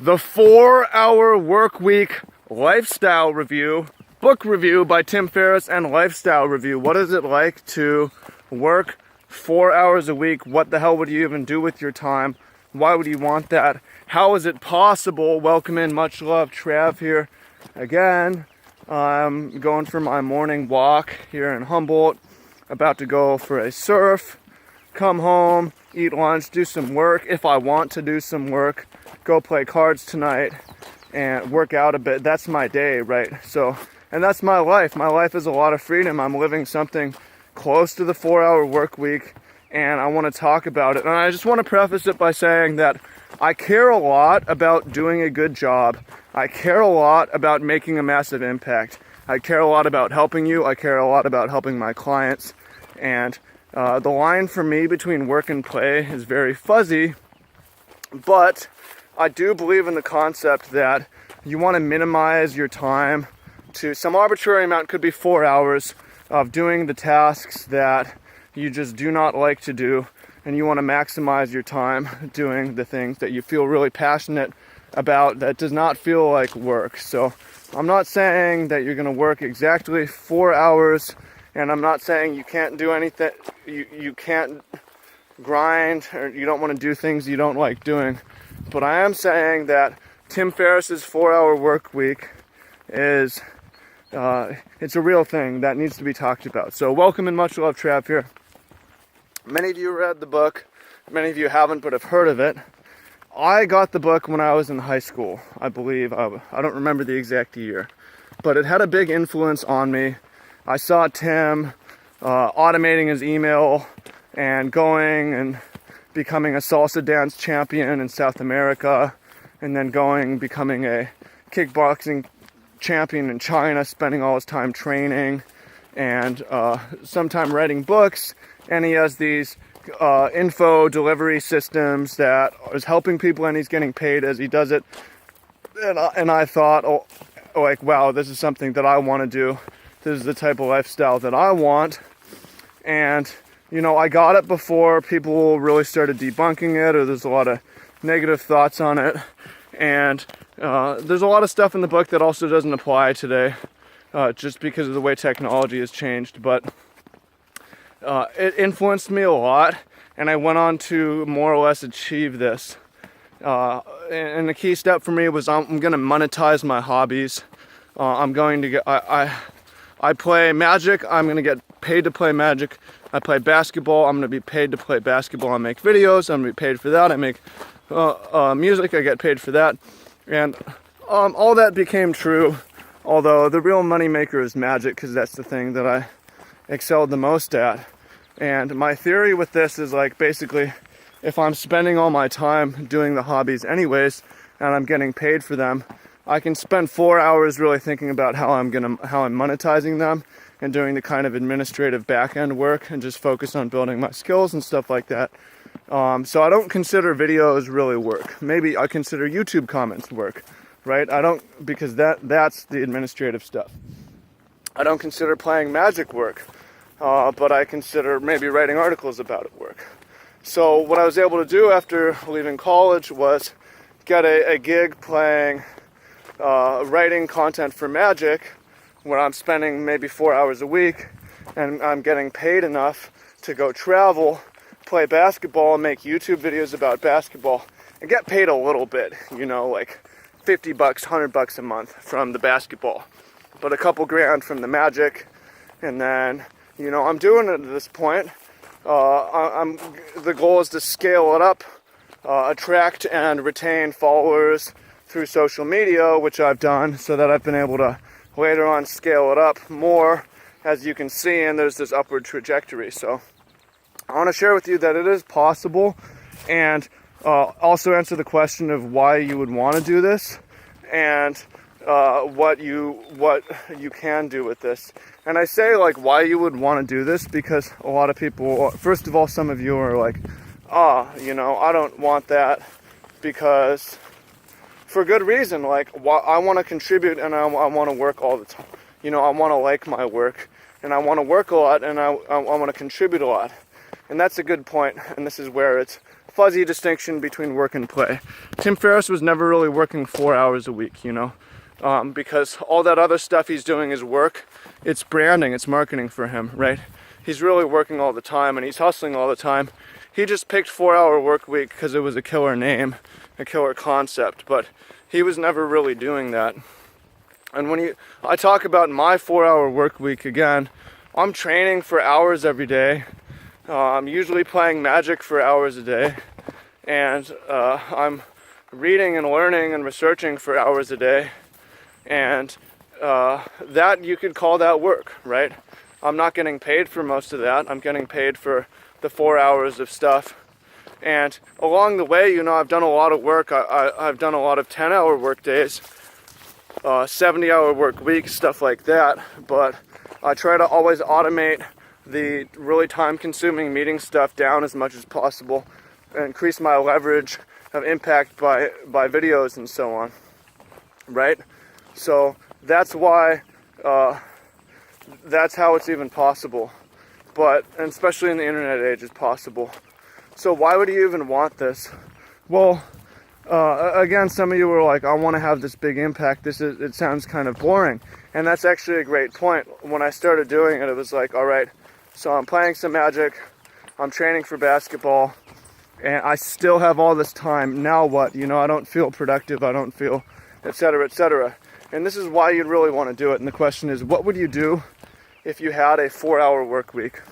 The 4-Hour Workweek Lifestyle Review, book review by Tim Ferriss, and lifestyle review. What is it like to work 4 hours a week? What the hell would you even do with your time? Why would you want that? How is it possible? Welcome in, much love, Trav here again. I'm going for my morning walk here in Humboldt, about to go for a surf, come home, eat lunch, do some work if I want to do some work, go play cards tonight and work out a bit. That's my day, right? So, and that's my life. My life is a lot of freedom. I'm living something close to the 4-hour work week, and I want to talk about it. And I just want to preface it by saying that I care a lot about doing a good job. I care a lot about making a massive impact. I care a lot about helping you. I care a lot about helping my clients. And the line for me between work and play is very fuzzy, but I do believe in the concept that you want to minimize your time to some arbitrary amount. Could be 4 hours of doing the tasks that you just do not like to do, and you want to maximize your time doing the things that you feel really passionate about that does not feel like work. So I'm not saying that you're going to work exactly 4 hours, and I'm not saying you can't do anything, you can't grind, or you don't want to do things you don't like doing. But I am saying that Tim Ferriss's 4-hour work week is, it's a real thing that needs to be talked about. So welcome and much love, Trav here. Many of you read the book, many of you haven't but have heard of it. I got the book when I was in high school, I believe. I don't remember the exact year, but it had a big influence on me. I saw Tim automating his email and going and becoming a salsa dance champion in South America, and then becoming a kickboxing champion in China, spending all his time training and sometime writing books. And he has these info delivery systems that is helping people, and he's getting paid as he does it. And I thought, wow, this is something that I want to do. This is the type of lifestyle that I want. And I got it before people really started debunking it, or there's a lot of negative thoughts on it. And there's a lot of stuff in the book that also doesn't apply today, just because of the way technology has changed. But it influenced me a lot, and I went on to more or less achieve this. And the key step for me was I'm going to monetize my hobbies. I'm going to get, I play Magic. I'm going to get paid to play Magic. I play basketball. I'm going to be paid to play basketball. I make videos. I'm going to be paid for that. I make music. I get paid for that. And all that became true, although the real moneymaker is Magic, because that's the thing that I excelled the most at. And my theory with this is, like, basically, if I'm spending all my time doing the hobbies anyways, and I'm getting paid for them, I can spend 4 hours really thinking about how I'm monetizing them and doing the kind of administrative back-end work, and just focus on building my skills and stuff like that. So I don't consider videos really work. Maybe I consider YouTube comments work, right? I don't, because that's the administrative stuff. I don't consider playing Magic work, but I consider maybe writing articles about it work. So what I was able to do after leaving college was get a gig playing, writing content for Magic, where I'm spending maybe 4 hours a week, and I'm getting paid enough to go travel, play basketball, and make YouTube videos about basketball, and get paid a little bit, like $50, $100 a month from the basketball, but a couple grand from the Magic. And then, I'm doing it at this point. The goal is to scale it up, attract and retain followers through social media, which I've done, so that I've been able to later on scale it up more, as you can see, and there's this upward trajectory. So I want to share with you that it is possible, and also answer the question of why you would want to do this, and what you can do with this. And I say, like, why you would want to do this, because a lot of people, first of all, some of you are like, I don't want that, because for good reason. Like, I want to contribute, and I want to work all the time. I want to like my work, and I want to work a lot, and I want to contribute a lot. And that's a good point, and this is where it's fuzzy distinction between work and play. Tim Ferriss was never really working 4 hours a week, because all that other stuff he's doing is work. It's branding, it's marketing for him, right? He's really working all the time and he's hustling all the time. He just picked 4 Hour Workweek because it was a killer name, a killer concept, but he was never really doing that. And when I talk about my 4 Hour Workweek again, I'm training for hours every day. I'm usually playing Magic for hours a day, and I'm reading and learning and researching for hours a day, and that you could call that work, right? I'm not getting paid for most of that. I'm getting paid for the 4 hours of stuff, and along the way, I've done a lot of work. I've done a lot of 10-hour work days, 70-hour work weeks, stuff like that, but I try to always automate the really time-consuming meeting stuff down as much as possible and increase my leverage of impact by videos and so on, right? So that's why, that's how it's even possible, and especially in the internet age, it's possible. So why would you even want this? Well, again, some of you were like, I want to have this big impact. It sounds kind of boring. And that's actually a great point. When I started doing it, it was like, all right, so I'm playing some Magic, I'm training for basketball, and I still have all this time. Now what? I don't feel productive, I don't feel, et cetera, et cetera. And this is why you'd really want to do it. And the question is, what would you do if you had a 4 Hour work week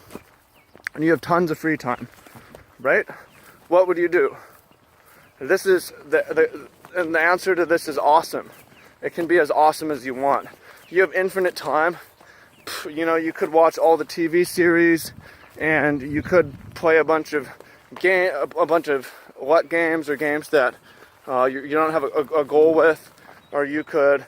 and you have tons of free time, right? What would you do? This is, and the answer to this is awesome. It can be as awesome as you want. You have infinite time. You could watch all the TV series, and you could play a bunch of LUT games or games that you don't have a goal with, or you could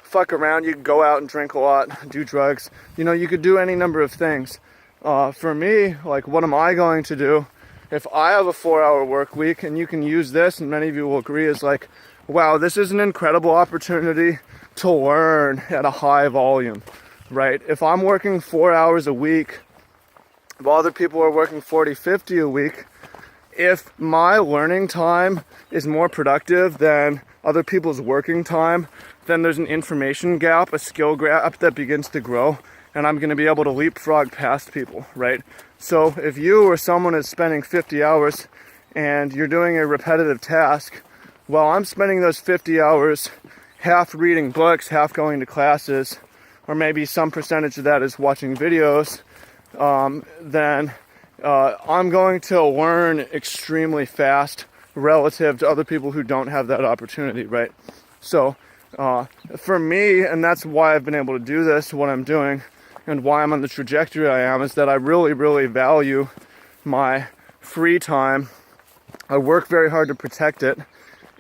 fuck around. You could go out and drink a lot, do drugs. You could do any number of things. For me, like, what am I going to do if I have a 4 Hour work week? And you can use this, and many of you will agree, is like, wow, this is an incredible opportunity to learn at a high volume. Right? If I'm working 4 hours a week, while other people are working 40, 50 a week, if my learning time is more productive than other people's working time, then there's an information gap, a skill gap that begins to grow, and I'm going to be able to leapfrog past people, right? So if you or someone is spending 50 hours and you're doing a repetitive task, well, I'm spending those 50 hours half reading books, half going to classes, or maybe some percentage of that is watching videos, then I'm going to learn extremely fast relative to other people who don't have that opportunity, right? So for me, and that's why I've been able to do this, what I'm doing, and why I'm on the trajectory I am, is that I really, really value my free time. I work very hard to protect it,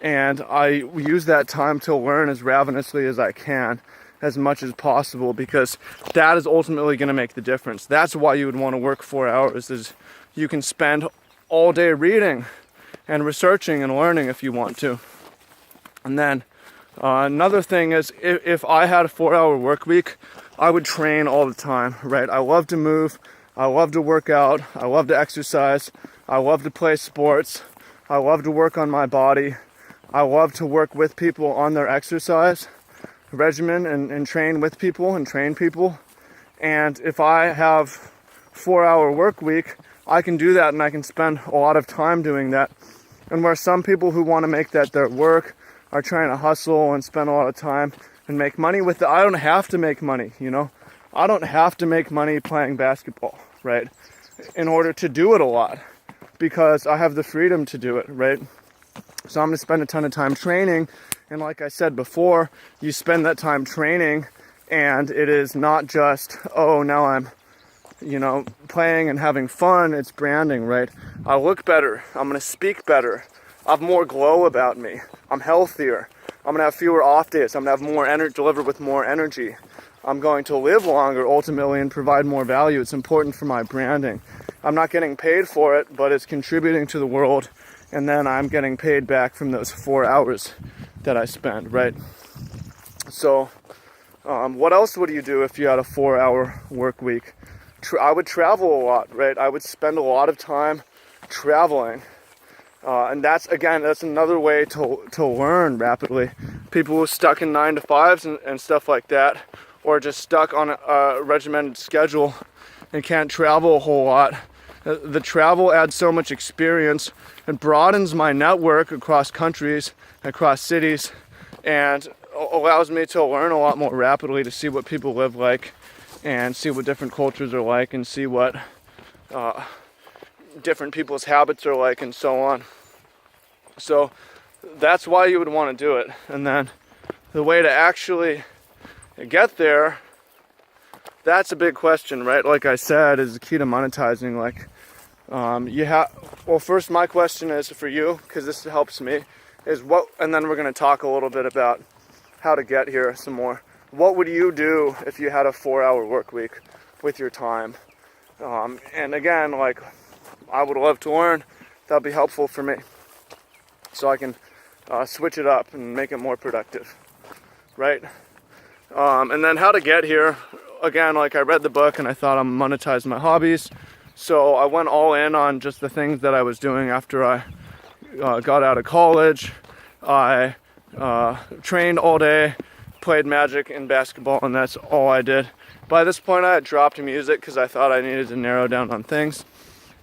and I use that time to learn as ravenously as I can, as much as possible, because that is ultimately going to make the difference. That's why you would want to work 4 hours, is you can spend all day reading and researching and learning if you want to. And then another thing is, if I had a 4 Hour work week, I would train all the time, right? I love to move, I love to work out, I love to exercise, I love to play sports, I love to work on my body, I love to work with people on their exercise regimen and train with people and train people. And if I have 4 Hour work week, I can do that, and I can spend a lot of time doing that. And where some people who want to make that their work are trying to hustle and spend a lot of time and make money with it, I don't have to make money, I don't have to make money playing basketball, right? In order to do it a lot, because I have the freedom to do it, right? So I'm going to spend a ton of time training. And like I said before, you spend that time training, and it is not just, oh, now I'm, playing and having fun. It's branding, right? I look better. I'm going to speak better. I have more glow about me. I'm healthier. I'm going to have fewer off days. I'm going to have more energy, deliver with more energy. I'm going to live longer ultimately and provide more value. It's important for my branding. I'm not getting paid for it, but it's contributing to the world. And then I'm getting paid back from those 4 hours that I spend, right? So what else would you do if you had a 4 Hour work week? I would travel a lot, right? I would spend a lot of time traveling. And that's another way to learn rapidly. People who are stuck in 9 to 5s and stuff like that, or just stuck on a regimented schedule and can't travel a whole lot. The travel adds so much experience and broadens my network across countries, across cities, and allows me to learn a lot more rapidly, to see what people live like and see what different cultures are like and see what different people's habits are like and so on. So that's why you would want to do it. And then the way to actually get there, that's a big question, right? Like I said, is the key to monetizing. Like first my question is for you, because this helps me, is what, and then we're going to talk a little bit about how to get here some more. What would you do if you had a 4-hour work week with your time? And again, like, I would love to learn. That'd be helpful for me, so I can switch it up and make it more productive, right? And then how to get here. Again, like, I read the book and I thought I'm monetize my hobbies, so I went all in on just the things that I was doing after I got out of college. I trained all day, played Magic and basketball, and that's all I did. By this point, I had dropped music because I thought I needed to narrow down on things.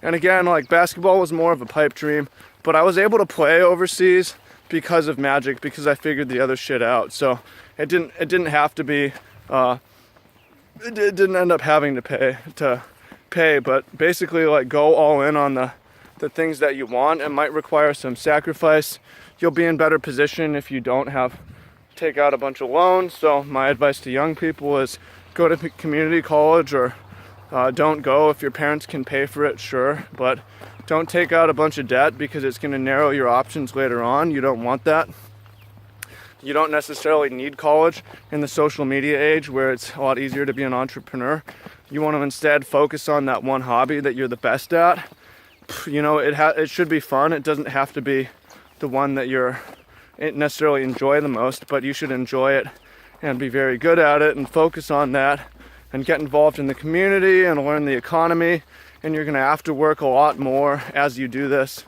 And again, like, basketball was more of a pipe dream, but I was able to play overseas because of Magic, because I figured the other shit out. So it didn't have to be, it didn't end up having to pay, but basically, like, go all in on the things that you want. It might require some sacrifice. You'll be in better position if you don't take out a bunch of loans. So my advice to young people is go to community college, or don't go if your parents can pay for it, sure, but don't take out a bunch of debt, because it's going to narrow your options later on. You don't want that. You don't necessarily need college in the social media age, where it's a lot easier to be an entrepreneur. You want to instead focus on that one hobby that you're the best at. You know, it should be fun. It doesn't have to be the one that you're necessarily enjoy the most, but you should enjoy it and be very good at it and focus on that and get involved in the community and learn the economy. And you're going to have to work a lot more as you do this.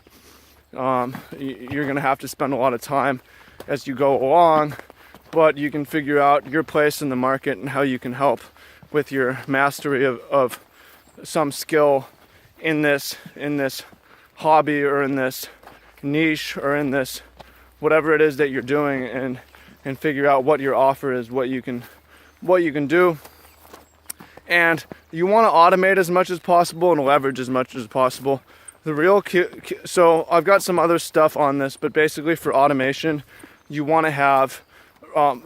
You're going to have to spend a lot of time as you go along, but you can figure out your place in the market and how you can help with your mastery of some skill in this hobby, or in this niche, or in this whatever it is that you're doing, and figure out what your offer is, what you can do. And you want to automate as much as possible and leverage as much as possible. The real key, so I've got some other stuff on this, but basically for automation, you want to have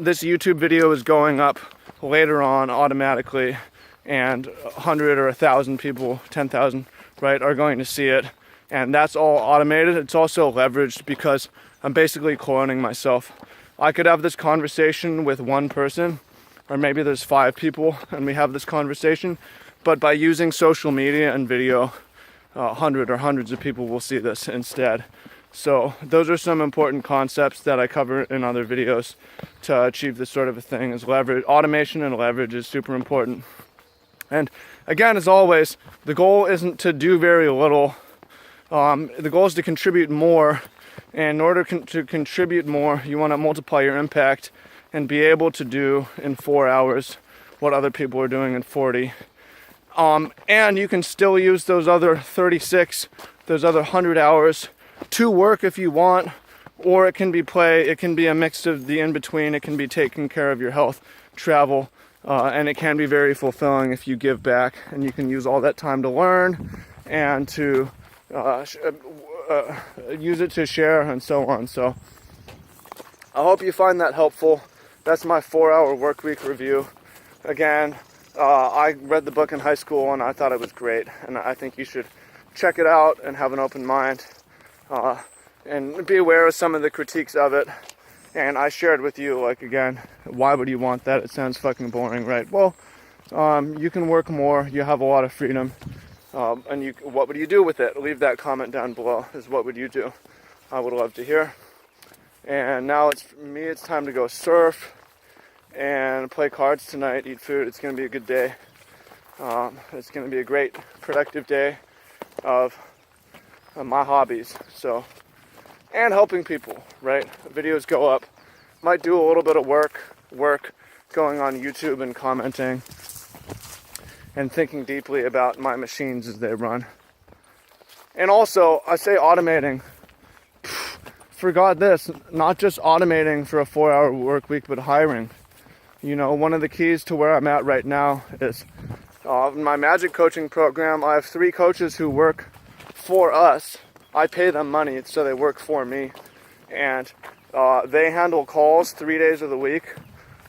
this YouTube video is going up later on automatically, and 100 or 1,000 people, 10,000, right, are going to see it, and that's all automated. It's also leveraged because I'm basically cloning myself. I could have this conversation with one person, or maybe there's 5 people and we have this conversation, but by using social media and video, 100 or hundreds of people will see this instead. So those are some important concepts that I cover in other videos to achieve this sort of a thing. Is leverage, automation and leverage is super important. And again, as always, the goal isn't to do very little. The goal is to contribute more. And in order to contribute more, you want to multiply your impact and be able to do in 4 hours what other people are doing in 40. And you can still use those other 36, those other 100 hours to work if you want, or it can be play, it can be a mix of the in-between, it can be taking care of your health, travel, and it can be very fulfilling if you give back, and you can use all that time to learn and to use it to share and so on. So I hope you find that helpful. That's my 4-hour work week review. Again, I read the book in high school and I thought it was great, and I think you should check it out and have an open mind, and be aware of some of the critiques of it. And I shared with you, like, again, why would you want that? It sounds fucking boring, right? Well, you can work more, you have a lot of freedom, and what would you do with it? Leave that comment down below, is what would you do? I would love to hear. And now it's time to go surf and play cards tonight, eat food. It's going to be a good day. It's going to be a great, productive day of my hobbies. So and helping people, right? Videos go up. Might do a little bit of work going on YouTube and commenting and thinking deeply about my machines as they run. And also, I say automating. Forgot this, not just automating for a 4-hour work week, but hiring. You know, one of the keys to where I'm at right now is in my magic coaching program. I have 3 coaches who work for us. I pay them money, so they work for me. And they handle calls 3 days of the week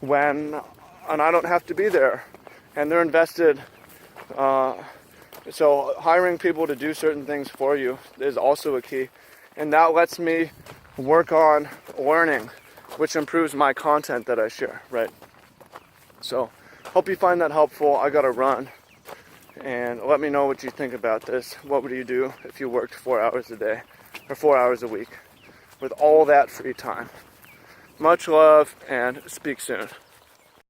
and I don't have to be there. And they're invested. So hiring people to do certain things for you is also a key. And that lets me work on learning, which improves my content that I share, right? So hope you find that helpful. I gotta run. And let me know what you think about this. What would you do if you worked 4 hours a day or 4 hours a week with all that free time? Much love and speak soon.